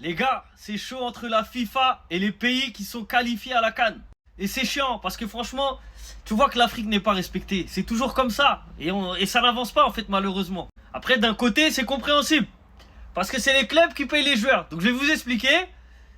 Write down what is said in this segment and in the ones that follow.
Les gars, c'est chaud entre la FIFA et les pays qui sont qualifiés à la CAN. Et c'est chiant parce que franchement, tu vois que l'Afrique n'est pas respectée. C'est toujours comme ça. Et ça n'avance pas en fait malheureusement. Après d'un côté c'est compréhensible. Parce que c'est les clubs qui payent les joueurs. Donc je vais vous expliquer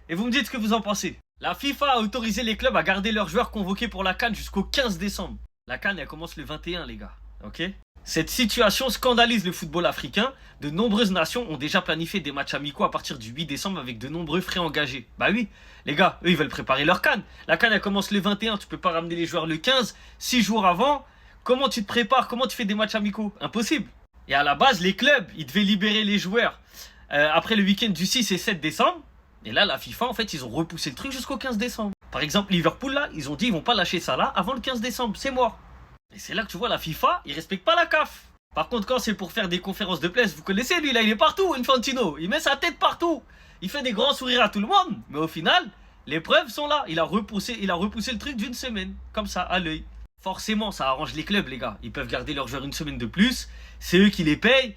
et vous me dites ce que vous en pensez. La FIFA a autorisé les clubs à garder leurs joueurs convoqués pour la CAN jusqu'au 15 décembre. La CAN elle commence le 21 les gars. Ok ? Cette situation scandalise le football africain. De nombreuses nations ont déjà planifié des matchs amicaux à partir du 8 décembre avec de nombreux frais engagés. Bah oui, les gars, eux ils veulent préparer leur CAN. La CAN elle commence le 21, tu peux pas ramener les joueurs le 15, 6 jours avant. Comment tu te prépares? Comment tu fais des matchs amicaux? Impossible. Et à la base, les clubs, ils devaient libérer les joueurs après le week-end du 6 et 7 décembre. Et là, la FIFA, en fait, ils ont repoussé le truc jusqu'au 15 décembre. Par exemple, Liverpool, là, ils ont dit ils vont pas lâcher ça là avant le 15 décembre, c'est mort. Et c'est là que tu vois la FIFA, ils respectent pas la CAF. Par contre, quand c'est pour faire des conférences de presse, vous connaissez lui là, il est partout, Infantino. Il met sa tête partout. Il fait des grands sourires à tout le monde. Mais au final, les preuves sont là. Il a repoussé le truc d'une semaine. Comme ça, à l'œil. Forcément, ça arrange les clubs, les gars. Ils peuvent garder leurs joueurs une semaine de plus. C'est eux qui les payent.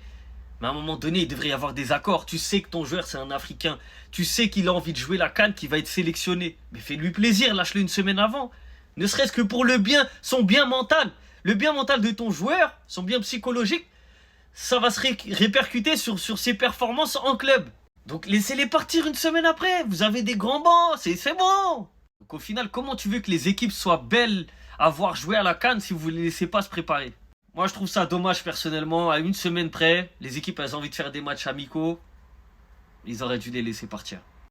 Mais à un moment donné, il devrait y avoir des accords. Tu sais que ton joueur, c'est un Africain. Tu sais qu'il a envie de jouer la CAN, qu'il va être sélectionné. Mais fais-lui plaisir, lâche-le une semaine avant. Ne serait-ce que pour le bien, son bien mental. Le bien mental de ton joueur, son bien psychologique, ça va se répercuter sur ses performances en club. Donc laissez-les partir une semaine après. Vous avez des grands bancs, c'est bon. Donc au final, comment tu veux que les équipes soient belles à voir jouer à la CAN si vous ne les laissez pas se préparer? Moi, je trouve ça dommage personnellement. À une semaine près, les équipes, elles ont envie de faire des matchs amicaux. Ils auraient dû les laisser partir.